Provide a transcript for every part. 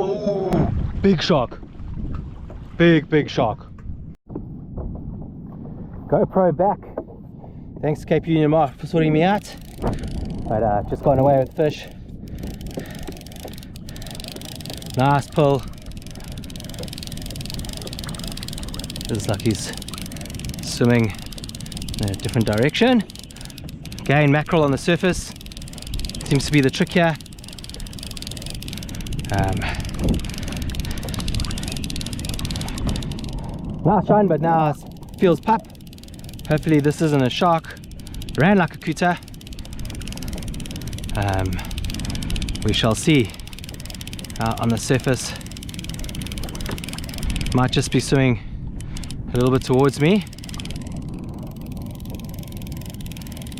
Oh, big shark. Big shark. GoPro back. Thanks Cape Union Mart for sorting me out. But I've just gone away with fish. Nice pull. Looks like he's swimming in a different direction. Again, mackerel on the surface. Seems to be the trick here. Nice shine, but now it feels pup. Hopefully this isn't a shark. Ran like a couta. We shall see. On the surface, might just be swimming a little bit towards me.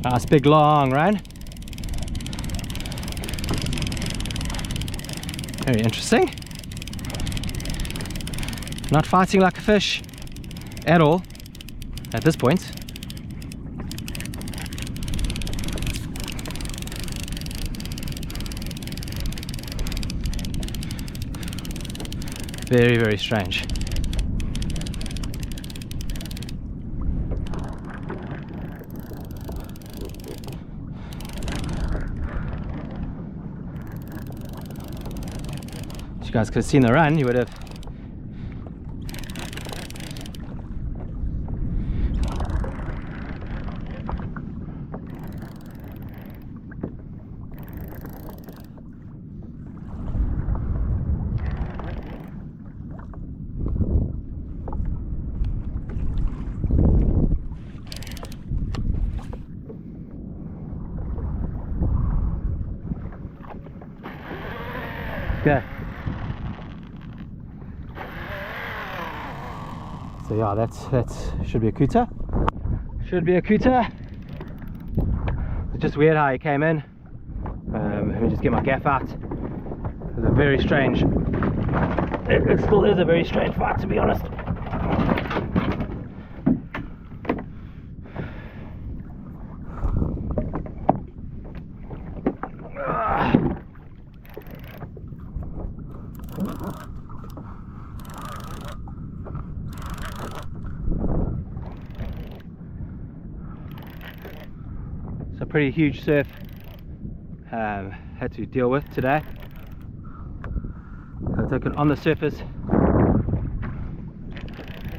Nice big long run. Very interesting. Not fighting like a fish at all at this point. Very strange. If you guys could have seen the run, you would have. Okay. So yeah, that's should be a couta. Should be a couta. It's just weird how he came in. Let me just get my gaff out. It was a very strange. It still is a very strange fight, to be honest. It's a pretty huge surf had to deal with today. I took it on the surface.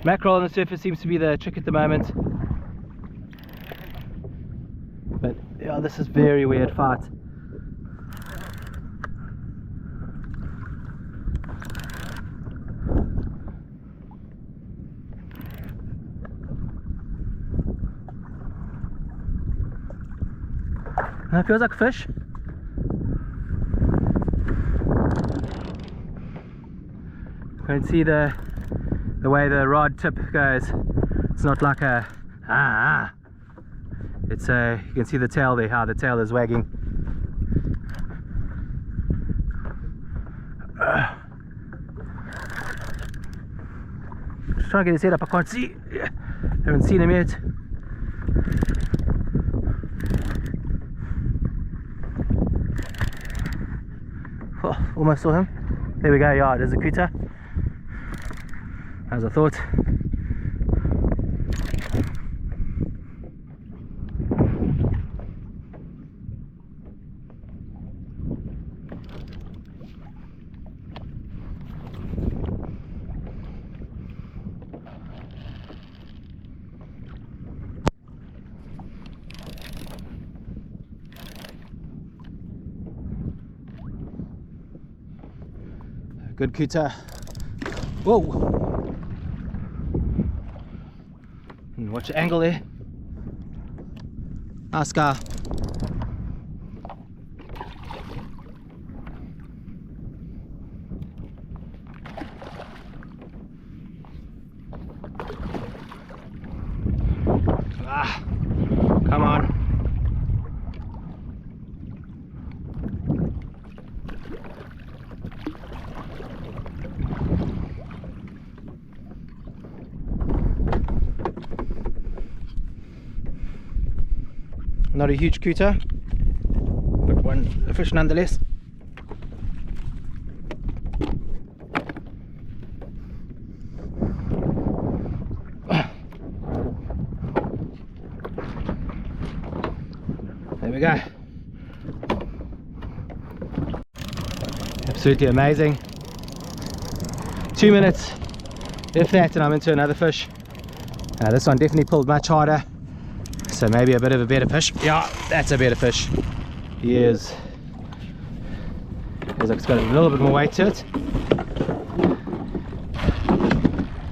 Mackerel on the surface seems to be the trick at the moment. But yeah, this is very weird fight. It feels like a fish. You can see the way the rod tip goes. It's not like a It's a, you can see the tail there, how the tail is wagging. Just trying to get his head up. I can't see. Haven't seen him yet. Oh, almost saw him. There we go. Yeah, it is a couta, as I thought. Good couta. Whoa! And watch the angle there. Nice guy. Come on. Not a huge couta, but a fish nonetheless. Absolutely amazing. 2 minutes, if that, and I'm into another fish. This one definitely pulled much harder, so maybe a bit of a better fish. Yeah, that's a better fish. He is. Looks like it's got a little bit more weight to it.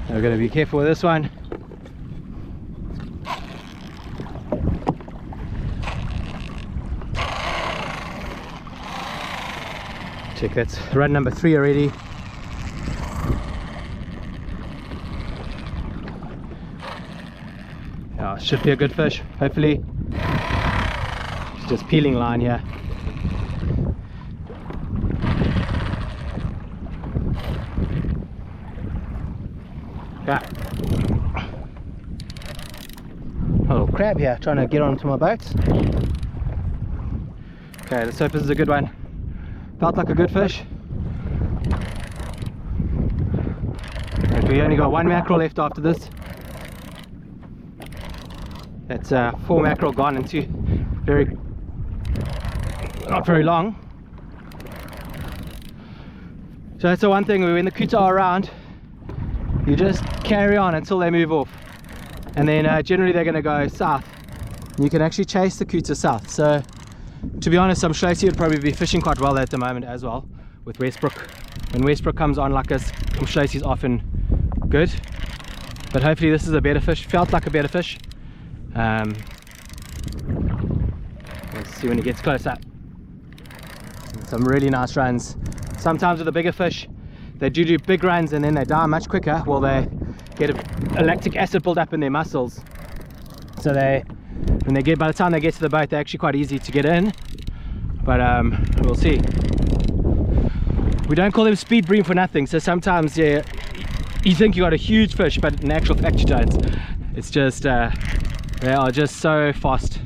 We're going to be careful with this one. Check, that's run number 3 already. Yeah, should be a good fish, hopefully. It's just peeling line here. Yeah. A little crab here trying to get onto my boat. Okay, let's hope this is a good one. Felt like a good fish. And we only got 1 mackerel left after this. That's 4 mackerel gone into not very long. So that's the one thing, when the Couta are around, you just carry on until they move off, and then generally they're going to go south. You can actually chase the Couta south. So to be honest, I'm sure you would probably be fishing quite well at the moment as well with Westbrook. When Westbrook comes on like this, I'm sure he's often good, but hopefully this is a better fish. Felt like a better fish. Let's see when he gets closer. Some really nice runs. Sometimes with the bigger fish, they do big runs and then they die much quicker. Well, they get a lactic acid build up in their muscles, so by the time they get to the boat, they're actually quite easy to get in. But we'll see. We don't call them speed bream for nothing. So sometimes, yeah, you think you got a huge fish, but in actual fact you don't. It's just they are just so fast.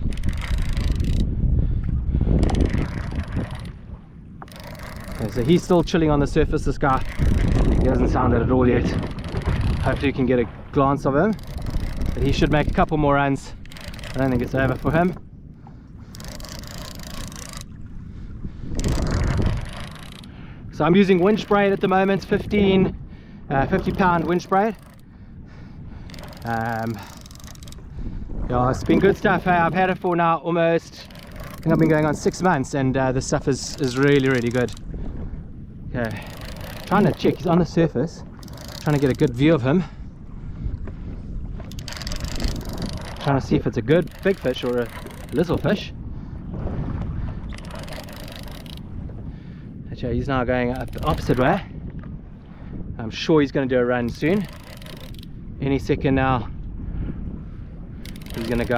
Okay, so he's still chilling on the surface, this guy. He hasn't sounded at all yet. Hopefully you can get a glance of him, but he should make a couple more runs. I don't think it's over for him. So I'm using winch braid at the moment, 50 pound winch braid. Yeah, it's been good stuff. Hey, I've had it for now almost, I think I've been going on 6 months, and this stuff is really good. Okay, trying to check, he's on the surface, trying to get a good view of him, trying to see if it's a good big fish or a little fish. Actually, he's now going up the opposite way. I'm sure he's going to do a run soon. Any second now he's going to go.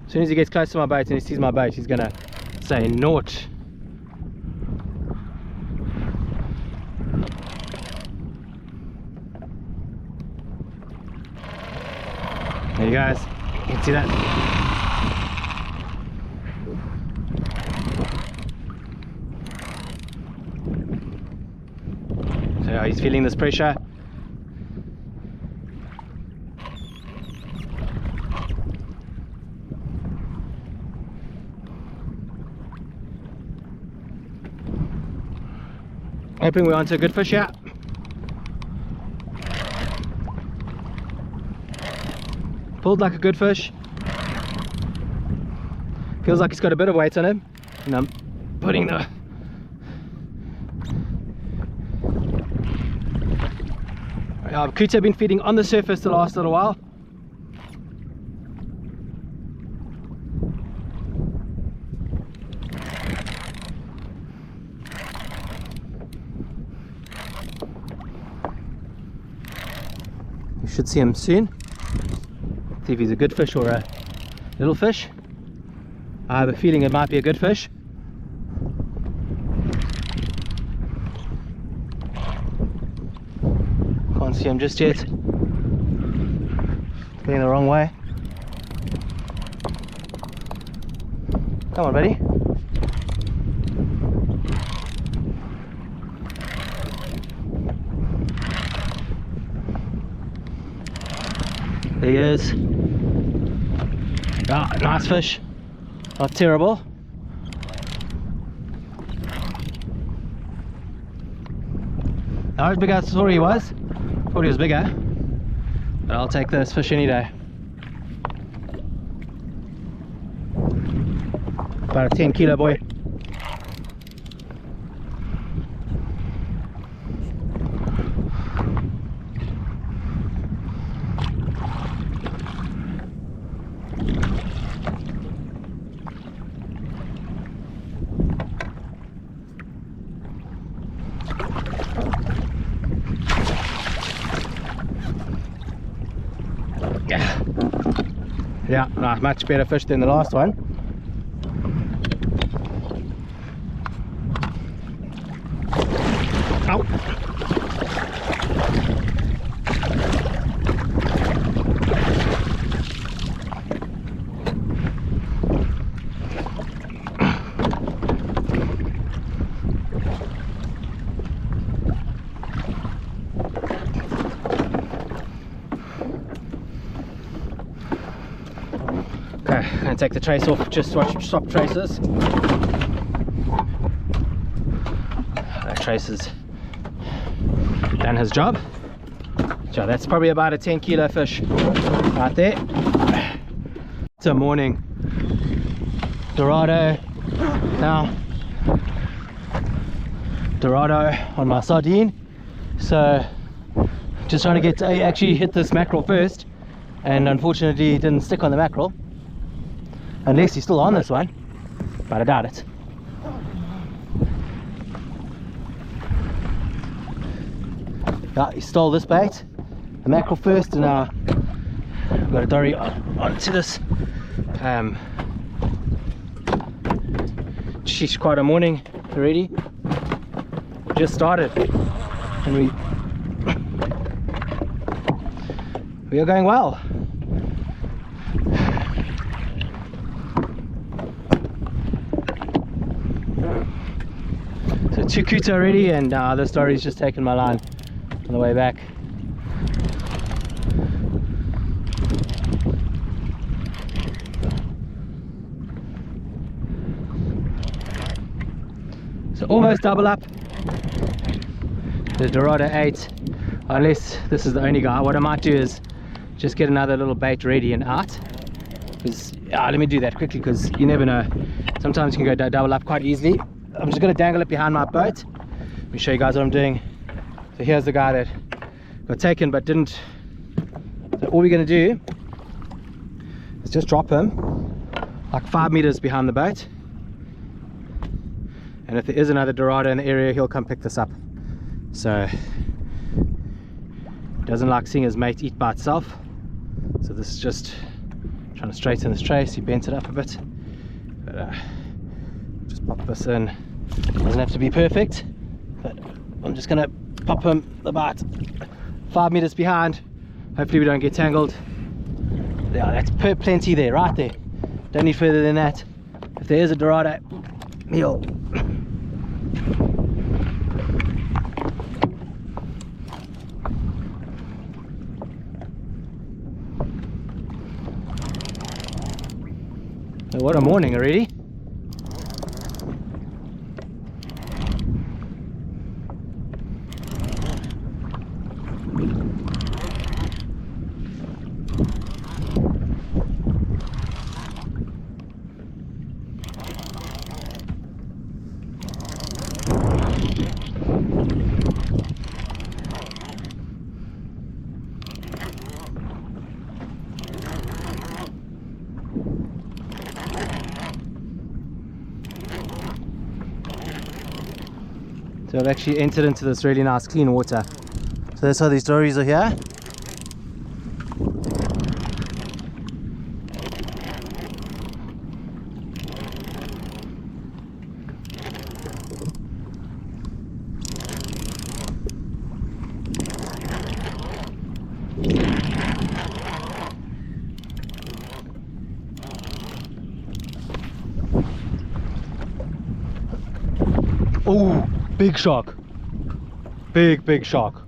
As soon as he gets close to my boat and he sees my boat, he's going to say naught. There you guys, you can see that. So he's feeling this pressure. Hoping we're onto a good fish here. Pulled like a good fish. Feels like he's got a bit of weight on him, and I'm putting the Couta have been feeding on the surface the last little while. You should see him soon. See if he's a good fish or a little fish. I have a feeling it might be a good fish. Can't see him just yet. Going the wrong way. Come on, buddy. There he is. Ah, nice fish. Not terrible. Not as big as I thought he was. Thought he was bigger. But I'll take this fish any day. About a 10 kilo boy. Yeah, no, much better fish than the last one. Ow. Okay, I'm going to take the trace off, just watch stop traces. That trace has done his job. So that's probably about a 10 kilo fish right there. It's a morning. Dorado now. Dorado on my sardine. So just trying to get to actually hit this mackerel first, and unfortunately it didn't stick on the mackerel. Unless he's still on this one, but I doubt it. Yeah, he stole this bait, the mackerel first, and now I've got a dory onto this. Sheesh, quite a morning already. Just started, and we are going well. So 2 Couta already, and this dory's just taken my line on the way back. So almost double up. The Dorado 8, unless this is the only guy. What I might do is just get another little bait ready and out. Because let me do that quickly, because you never know. Sometimes you can go double up quite easily. I'm just going to dangle it behind my boat. Let me show you guys what I'm doing. So here's the guy that got taken but didn't. So all we're going to do is just drop him like 5 meters behind the boat, and if there is another Dorado in the area, he'll come pick this up. So he doesn't like seeing his mate eat by itself. So this is just trying to straighten this trace. He bent it up a bit, but just pop this in. Doesn't have to be perfect, but I'm just gonna pop him about 5 meters behind. Hopefully we don't get tangled. Yeah, that's plenty there, right there. Don't need further than that. If there is a Dorado, he'll oh, what a morning already. So I've actually entered into this really nice clean water. So that's how these dories are here. Oh, big shark. Big shark.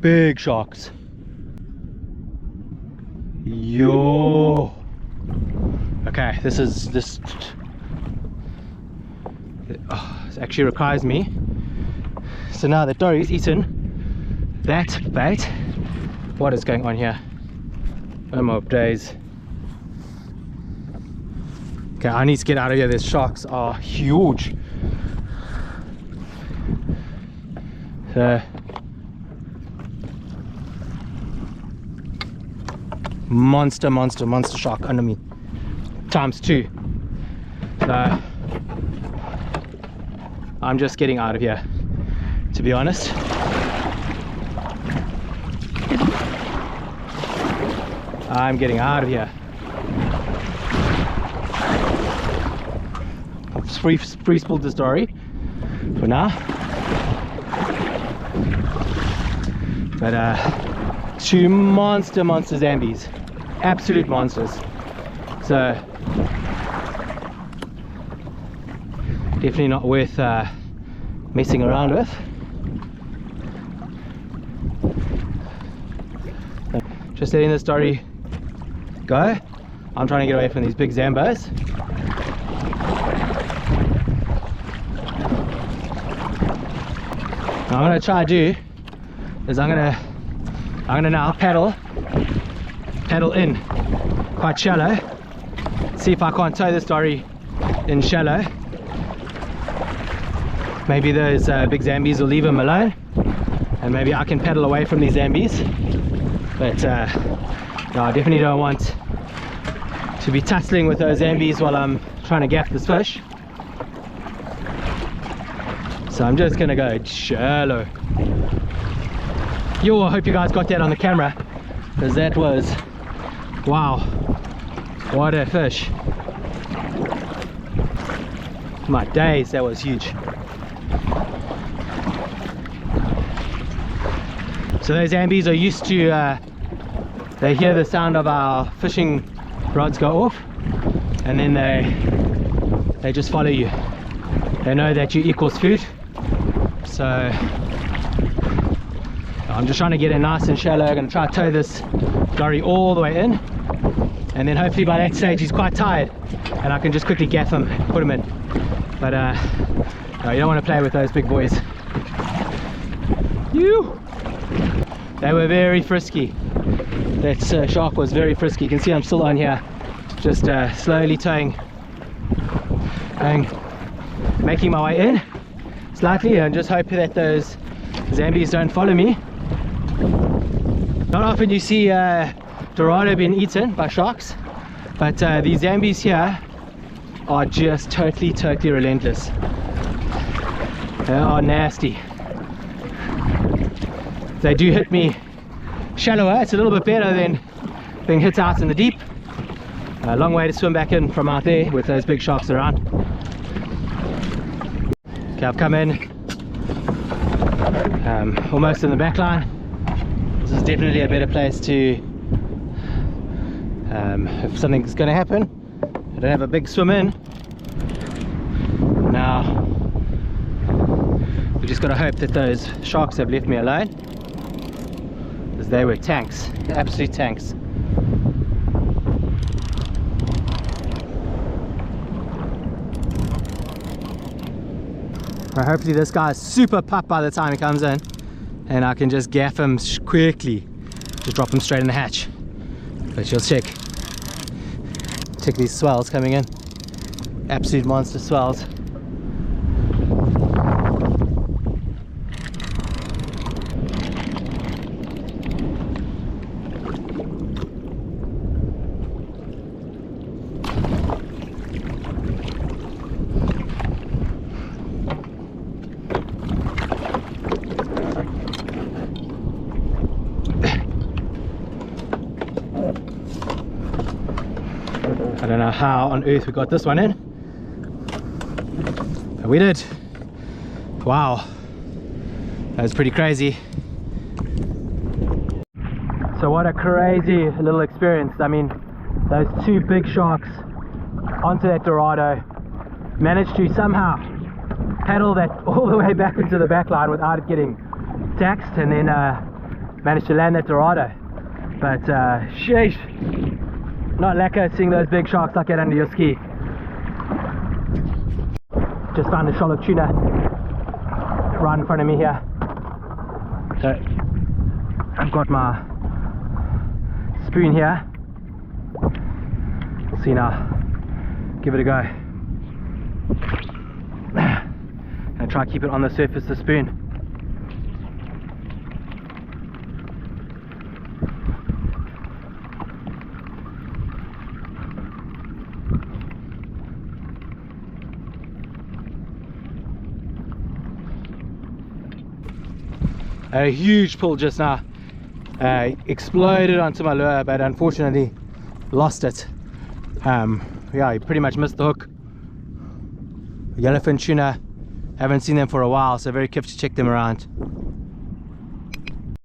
Big sharks. Yo. Okay, this actually requires me So now that Dory's eaten that bait, what is going on here? Oh my days. Okay, I need to get out of here. These sharks are huge. So monster shark under me times 2. So I'm just getting out of here, to be honest. I'm getting out of here. I've pre-spooled the story for now, but 2 monster zombies, absolute monsters. So definitely not worth messing around with. Just letting the story go. I'm trying to get away from these big zambos. What I'm gonna try to do is I'm gonna now paddle in quite shallow, see if I can't tow the story in shallow. Maybe those big zambies will leave them alone, and maybe I can paddle away from these zambies. But no, I definitely don't want to be tussling with those zambies while I'm trying to gaff this fish. So I'm just gonna go shallow. Yo, I hope you guys got that on the camera, because that was, wow, what a fish. My days, that was huge. So those zambies are used to, they hear the sound of our fishing rods go off, and then they just follow you. They know that you equals food. So I'm just trying to get it nice and shallow. I'm going to try to tow this dory all the way in, and then hopefully by that stage he's quite tired and I can just quickly gaff him, put him in. But no, you don't want to play with those big boys. They were very frisky. That shark was very frisky. You can see I'm still on here, just slowly towing, making my way in slightly, and just hoping that those zambies don't follow me. Not often you see Dorado being eaten by sharks, but these zambies here are just totally relentless. They are nasty. They do hit me shallower. It's a little bit better than being hit out in the deep. A long way to swim back in from out there with those big sharks around. Okay, I've come in almost in the back line. This is definitely a better place to, if something's going to happen, I don't have a big swim in. Now we just got to hope that those sharks have left me alone, because they were tanks, absolute tanks. Well, hopefully this guy's super pup by the time he comes in, and I can just gaff him quickly, just drop him straight in the hatch. But you'll check these swells coming in, absolute monster swells. I don't know how on earth we got this one in, but we did. Wow, that was pretty crazy. So what a crazy little experience. I mean, those 2 big sharks onto that Dorado, managed to somehow paddle that all the way back into the back line without it getting taxed, and then managed to land that Dorado. But sheesh, not lacquer seeing those big sharks like that under your ski. Just found a shoal of tuna right in front of me here. So I've got my spoon here. We'll see now. Give it a go. And try to keep it on the surface of the spoon. A huge pull just now. Exploded onto my lure, but unfortunately lost it. Yeah, I pretty much missed the hook. Yellowfin tuna, haven't seen them for a while, so very careful to check them around.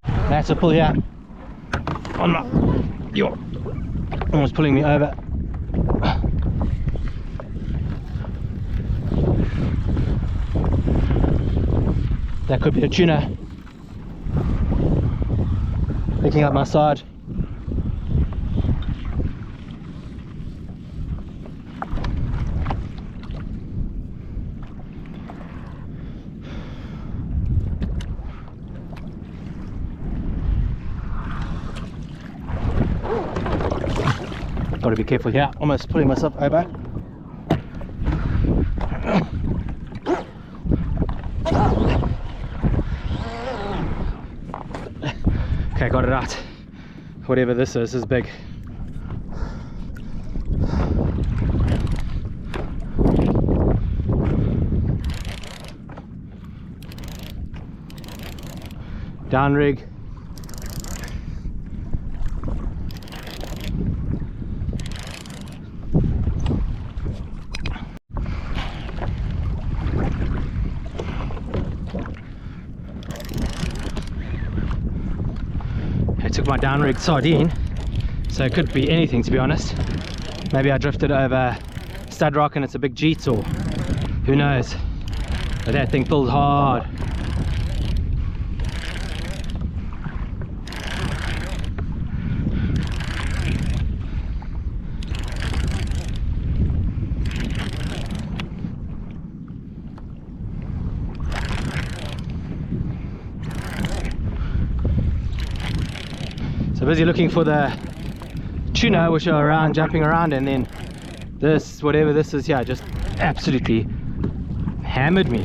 That's a pull here on my, yo, almost pulling me over. That could be a tuna picking up my side. Got to be careful here, almost pulling myself over. Okay, got it out. Whatever this is big. Down rig. I took my down rig sardine, so it could be anything, to be honest. Maybe I drifted over stud rock and it's a big jeet, or who knows. But that thing pulled hard. So busy looking for the tuna, which are around, jumping around, and then this, whatever this is here, just absolutely hammered me.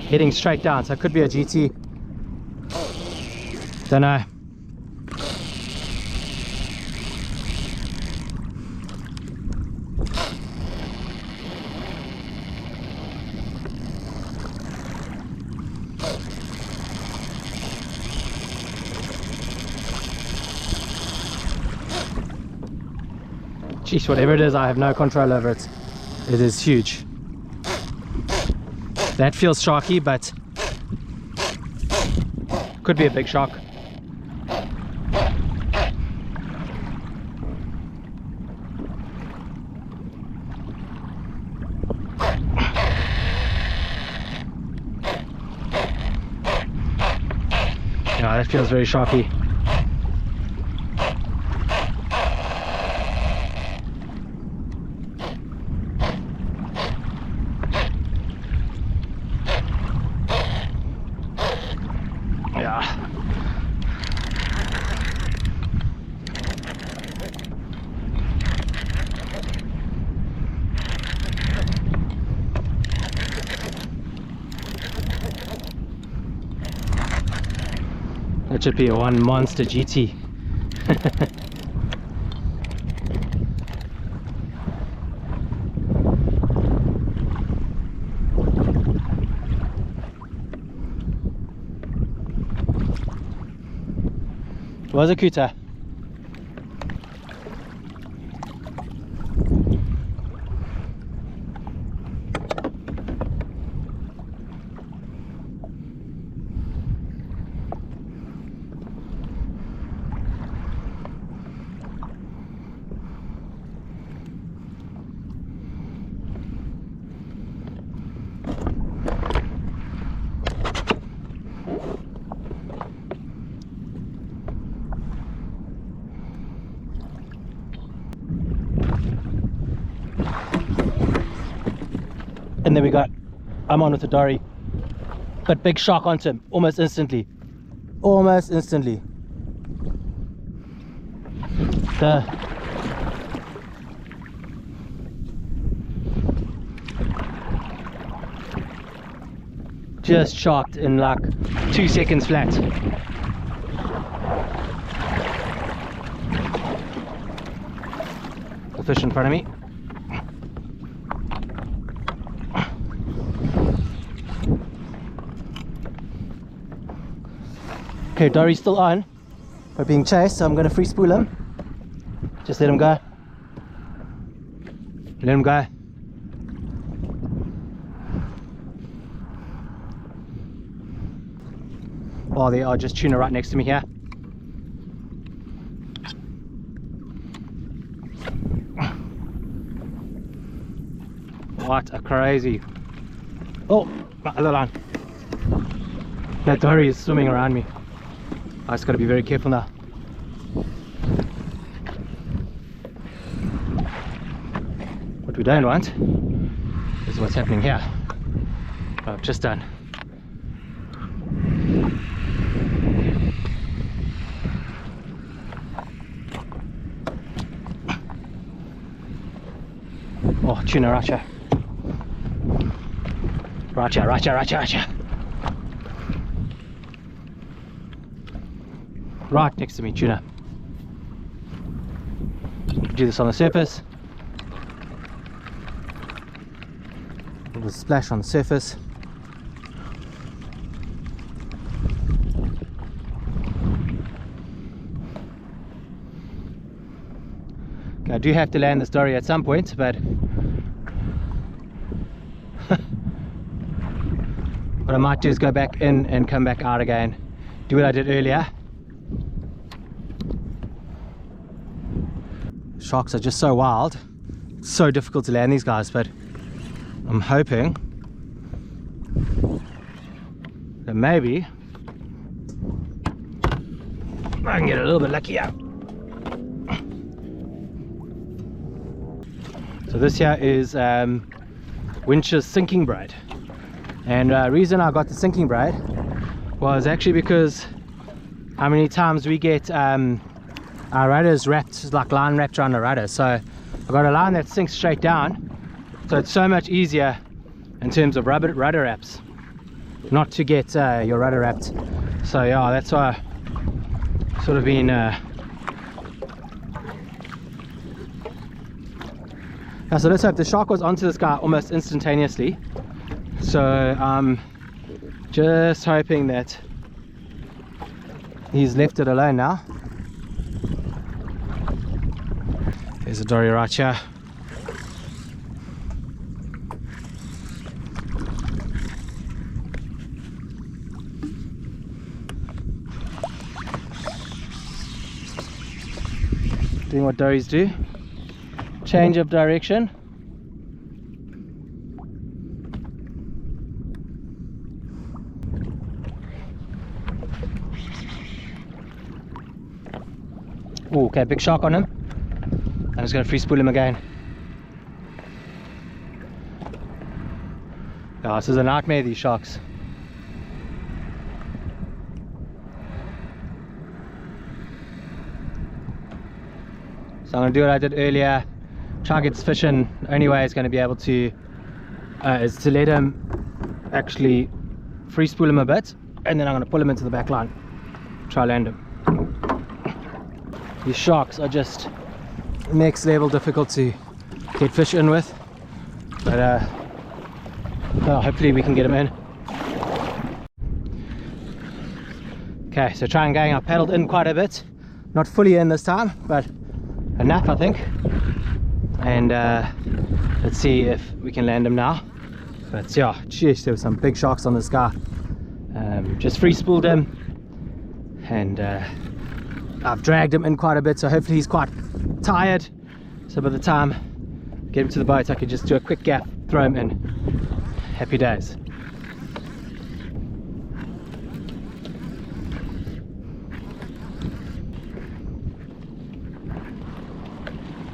Heading straight down, so it could be a GT. Don't know. Jeez, whatever it is, I have no control over it. It is huge. That feels sharky, but could be a big shark. Yeah, that feels very sharky. Yeah. That should be a one monster GT. Was a Couta. and then I'm on with the dory, but big shark onto him almost instantly. Just sharked in like 2 seconds flat. The fish in front of me. Okay, dory's still on, but being chased, so I'm going to free spool him. Just let him go. Let him go. Oh, there are just tuna right next to me here. What a crazy. Oh, my other line. That dory is swimming around me. I just got to be very careful now. What we don't want is what's happening here. What I've just done. Oh, tuna right here. Right here. Right next to me, tuna. Do this on the surface. A little splash on the surface. Okay, I do have to land this dory at some point, but what I might do is go back in and come back out again. Do what I did earlier. Sharks are just so wild. It's so difficult to land these guys, but I'm hoping that maybe I can get a little bit luckier. So this here is Winch's sinking braid, and the reason I got the sinking braid was actually because how many times we get our rudders wrapped, like line wrapped around the rudder. So I've got a line that sinks straight down, so it's so much easier in terms of rudder wraps not to get your rudder wrapped. So yeah, that's why I've sort of been so let's hope. The shark was onto this guy almost instantaneously, so I'm just hoping that he's left it alone now. There's a dory right here. Doing what dories do. Change of direction. Oh, okay, big shark on him. I'm just going to free spool him again. Oh, this is a nightmare, these sharks. So I'm going to do what I did earlier. Try to get this fish in. The only way it's going to be able to is to let him actually free spool him a bit, and then I'm going to pull him into the back line. Try land him. These sharks are just next level difficult to get fish in with, but hopefully we can get them in. Okay, so try and gang. I paddled in quite a bit, not fully in this time, but enough I think, and let's see if we can land them now. But yeah, geez, there were some big sharks on this guy. Just free spooled him, and I've dragged him in quite a bit, so hopefully he's quite tired, so by the time I get him to the boat I could just do a quick gaff, throw him in. Happy days.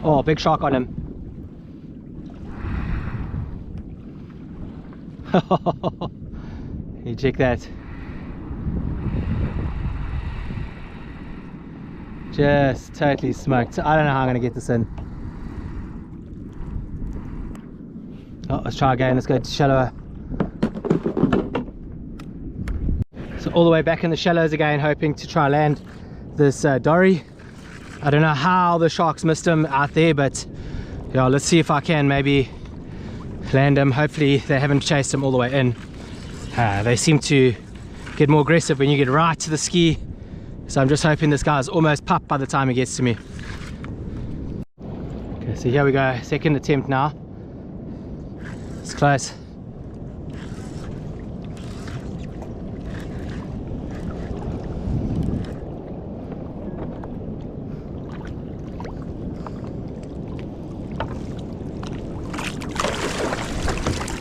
Oh, big shark on him. You check that. Just totally smoked. I don't know how I'm going to get this in. Oh, let's try again. Let's go to shallower. So all the way back in the shallows again, hoping to try land this dory. I don't know how the sharks missed him out there, but yeah, let's see if I can maybe land him. Hopefully they haven't chased him all the way in. They seem to get more aggressive when you get right to the ski, so I'm just hoping this guy's almost popped by the time he gets to me. Okay, so here we go, second attempt now. It's close.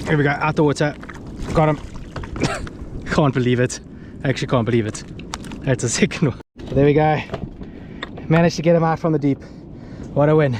Here we go, out the water. Got him. Can't believe it. I actually can't believe it. That's a second one. There we go. Managed to get him out from the deep. What a win.